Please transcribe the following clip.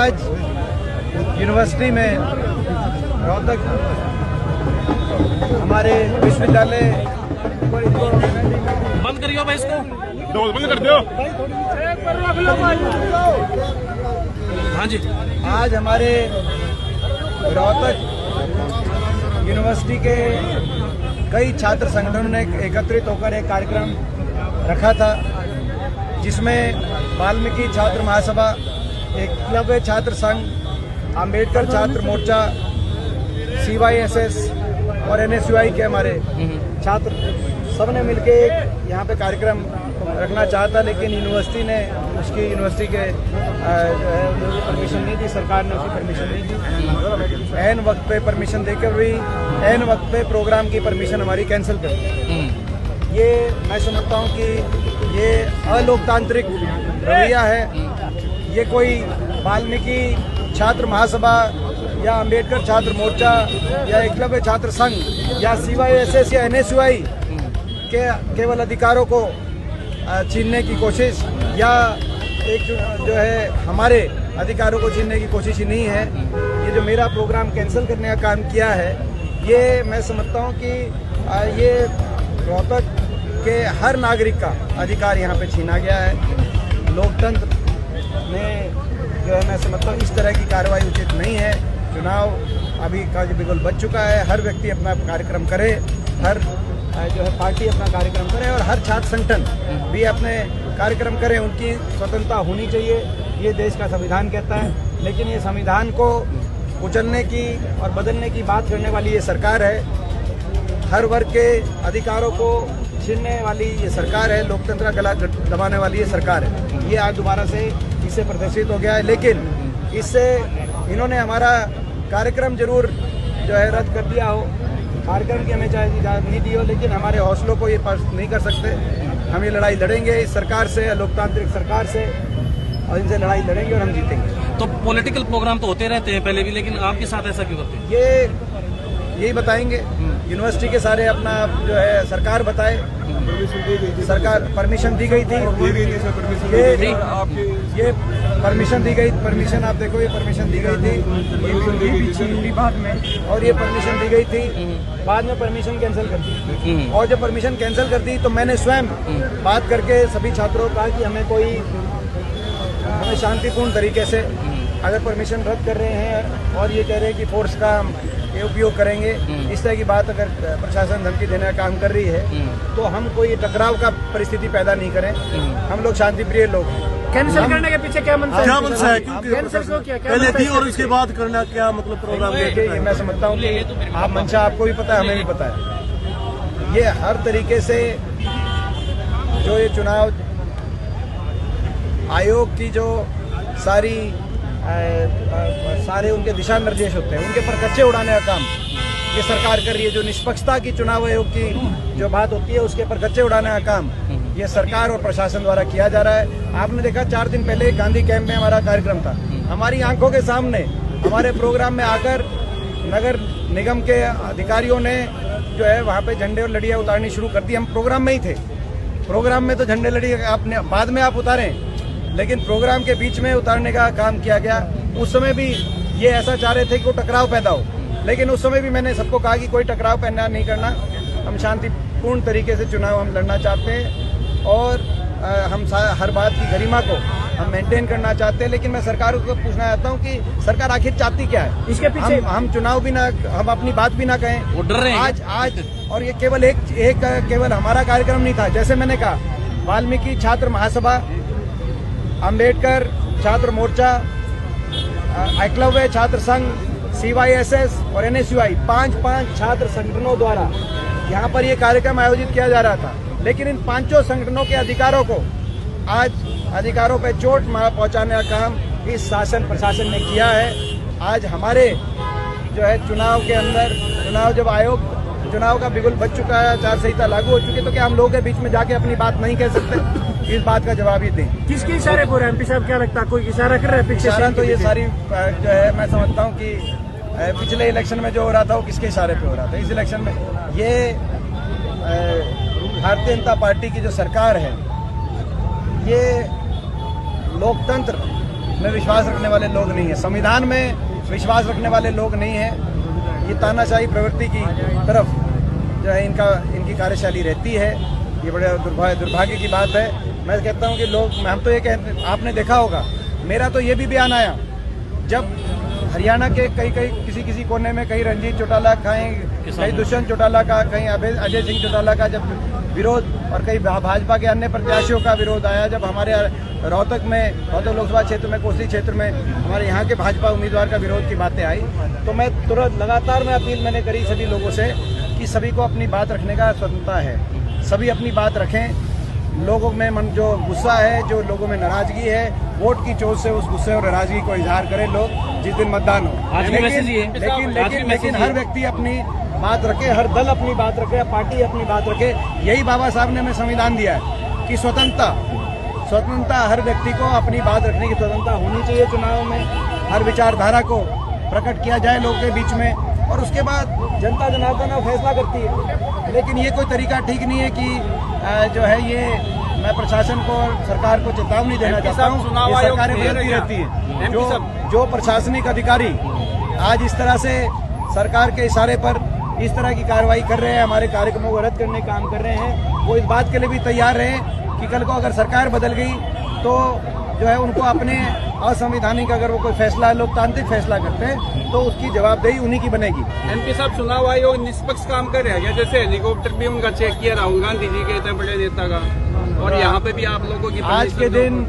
आज यूनिवर्सिटी में रोहतक हमारे विश्वविद्यालय बंद करियो भाई इसको, बंद कर दो। हाँ जी, आज हमारे रोहतक यूनिवर्सिटी के कई छात्र संगठनों ने एकत्रित होकर एक कार्यक्रम रखा था, जिसमें वाल्मीकि छात्र महासभा, एकलव्य छात्र संघ, अंबेडकर छात्र मोर्चा, CYSS और NSUI के हमारे छात्र सबने मिलके एक यहाँ पे कार्यक्रम रखना चाहता, लेकिन यूनिवर्सिटी ने यूनिवर्सिटी के परमिशन नहीं दी, सरकार ने उसकी परमिशन नहीं दी। ऐन वक्त पे परमिशन देकर भी ऐन वक्त पे प्रोग्राम की परमिशन हमारी कैंसिल कर दी। ये मैं समझता हूँ कि ये अलोकतांत्रिक रवैया है। ये कोई वाल्मीकि छात्र महासभा या अंबेडकर छात्र मोर्चा या एकलव्य छात्र संघ या CYSS या NSUI के केवल अधिकारों को छीनने की कोशिश या एक जो है हमारे अधिकारों को छीनने की कोशिश ही नहीं है। ये जो मेरा प्रोग्राम कैंसिल करने का काम किया है, ये मैं समझता हूँ कि ये रोहतक के हर नागरिक का अधिकार यहाँ पे छीना गया है। लोकतंत्र में जो है मैं समझता हूँ इस तरह की कार्रवाई उचित नहीं है। चुनाव अभी का जो बिल्कुल बच चुका है, हर व्यक्ति अपना कार्यक्रम करे, हर जो है पार्टी अपना कार्यक्रम करे और हर छात्र संगठन भी अपने कार्यक्रम करे। उनकी स्वतंत्रता होनी चाहिए, ये देश का संविधान कहता है। लेकिन ये संविधान को कुचलने की और बदलने की बात करने वाली ये सरकार है। हर वर्ग के अधिकारों को छीनने वाली ये सरकार है, लोकतंत्र का गला दबाने वाली ये सरकार है। ये आज दोबारा से इससे प्रदर्शित हो गया है। लेकिन इससे इन्होंने हमारा कार्यक्रम जरूर जो है रद्द कर दिया हो, कार्यक्रम की हमें चाहे इजाज़त नहीं दी हो, लेकिन हमारे हौसलों को ये पास नहीं कर सकते। हम ये लड़ाई लड़ेंगे इस सरकार से, लोकतांत्रिक सरकार से, और इनसे लड़ाई लड़ेंगे और हम जीतेंगे। तो पॉलिटिकल प्रोग्राम तो होते रहते हैं पहले भी, लेकिन आपके साथ ऐसा क्यों करते हैं? ये यही बताएंगे यूनिवर्सिटी के सारे अपना जो है सरकार बताए। सरकार परमिशन दी गई थी, ये परमिशन दी गई, परमिशन आप देखो, ये परमिशन दी गई थी बाद में, और ये परमिशन दी गई थी, बाद में परमिशन कैंसिल कर दी। और जब परमिशन कैंसिल कर दी तो मैंने स्वयं बात करके सभी छात्रों को कहा कि हमें शांतिपूर्ण तरीके से, अगर परमिशन रद्द कर रहे हैं और ये कह रहे हैं कि फोर्स का ये उपयोग करेंगे, इस तरह की बात अगर प्रशासन धमकी देने का काम कर रही है, तो हम कोई टकराव का परिस्थिति पैदा नहीं करें। हम लोग शांति प्रिय लोग हैं। कैंसिल करने के पीछे क्या मनसा है? क्या मनसा है? क्योंकि कैंसिल क्यों किया? पहले थी और उसके बाद करना क्या मतलब प्रोग्राम? ये मैं समझता हूँ कि आप मंशा आपको भी पता है, हमें भी पता है। ये हर तरीके से जो ये चुनाव आयोग की जो सारे उनके दिशा निर्देश होते हैं, उनके पर कच्चे उड़ाने का काम ये सरकार कर रही है। जो निष्पक्षता की चुनाव आयोग की जो बात होती है, उसके पर कच्चे उड़ाने का काम ये सरकार और प्रशासन द्वारा किया जा रहा है। आपने देखा 4 दिन पहले गांधी कैंप में हमारा कार्यक्रम था, हमारी आंखों के सामने हमारे प्रोग्राम में आकर नगर निगम के अधिकारियों ने जो है वहाँ पे झंडे और लड़ियाँ उतारनी शुरू कर दी। हम प्रोग्राम में ही थे, प्रोग्राम में तो झंडे लड़ी आपने बाद में आप उतारें, लेकिन प्रोग्राम के बीच में उतारने का काम किया गया। उस समय भी ये ऐसा चाह रहे थे कि कोई टकराव पैदा हो, लेकिन उस समय भी मैंने सबको कहा कि कोई टकराव पैदा नहीं करना, हम शांतिपूर्ण तरीके से चुनाव हम लड़ना चाहते हैं और हम हर बात की गरिमा को हम मेंटेन करना चाहते हैं। लेकिन मैं सरकार को पूछना चाहता हूँ कि सरकार आखिर चाहती क्या है? इसके पीछे हम चुनाव भी ना, हम अपनी बात भी ना कहें, वो डर रहे हैं आज और ये केवल केवल हमारा कार्यक्रम नहीं था। जैसे मैंने कहा, वाल्मीकि छात्र महासभा, अंबेडकर छात्र मोर्चा, एकलव्य छात्र संघ, CYSS और NSUI 5 छात्र संगठनों द्वारा यहाँ पर ये कार्यक्रम आयोजित किया जा रहा था। लेकिन इन 5 संगठनों के अधिकारों को आज अधिकारों पर चोट पहुंचाने का काम इस शासन प्रशासन ने किया है। आज हमारे जो है चुनाव के अंदर, चुनाव जब आयोग चुनाव का बिगुल बच चुका है, आचार संहिता लागू हो चुकी है, तो क्या हम लोगों के बीच में जाके अपनी बात नहीं कह सकते? इस बात का जवाब ही दें। किसके इशारे पर MP साहब क्या लगता है? कोई इशारा कर रहा है पीछे? इशारा तो ये सारी जो है मैं समझता हूँ कि पिछले इलेक्शन में जो हो रहा था वो किसके इशारे पे हो रहा था। इस इलेक्शन में ये भारतीय जनता पार्टी की जो सरकार है, ये लोकतंत्र में विश्वास रखने वाले लोग नहीं है, संविधान में विश्वास रखने वाले लोग नहीं है। ये तानाशाही प्रवृत्ति की तरफ जो है इनकी कार्यशैली रहती है। ये बड़े दुर्भाग्य की बात है। मैं कहता हूँ कि हम तो ये कहते, आपने देखा होगा, मेरा तो ये भी बयान आया जब हरियाणा के कई किसी कोने में कहीं रंजीत चौटाला, कहीं दुष्यंत चौटाला का, कहीं अजय सिंह चौटाला का जब विरोध और कई भाजपा के अन्य प्रत्याशियों का विरोध आया, जब हमारे रोहतक लोकसभा क्षेत्र में, कोसी क्षेत्र में हमारे यहाँ के भाजपा उम्मीदवार का विरोध की बातें आई, तो मैं तुरंत लगातार अपील मैंने करी सभी लोगों से कि सभी को अपनी बात रखने का स्वतंत्रता है, सभी अपनी बात रखें। लोगों में जो गुस्सा है, जो लोगों में नाराजगी है, वोट की चोट से उस गुस्से और नाराजगी को इजहार करें लोग जिस दिन मतदान हो। लेकिन हर व्यक्ति अपनी बात रखे, हर दल अपनी बात रखे, पार्टी अपनी बात रखे। यही बाबा साहब ने हमें संविधान दिया है कि स्वतंत्रता हर व्यक्ति को अपनी बात रखने की स्वतंत्रता होनी चाहिए। चुनाव में हर विचारधारा को प्रकट किया जाए लोगों के बीच में, और उसके बाद जनता जनार्दन फैसला करती है। लेकिन ये कोई तरीका ठीक नहीं है कि जो है ये मैं प्रशासन को और सरकार को चेतावनी देना चाहता हूँ। ये सरकारें बदलती रहती है। जो प्रशासनिक अधिकारी आज इस तरह से सरकार के इशारे पर इस तरह की कार्रवाई कर रहे हैं, हमारे कार्यक्रमों को रद्द करने का काम कर रहे हैं, वो इस बात के लिए भी तैयार रहे कि कल को अगर सरकार बदल गई तो जो है उनको अपने असंवैधानिक अगर वो कोई फैसला, लोकतांत्रिक फैसला करते हैं तो उसकी जवाबदेही उन्हीं की बनेगी। एमपी साहब, चुनाव आयोग निष्पक्ष काम कर रहा है, जैसे हेलीकॉप्टर भी उनका चेक किया राहुल गांधी जी के इतने बड़े नेता का, और यहाँ पे भी आप लोगों की आज के दिन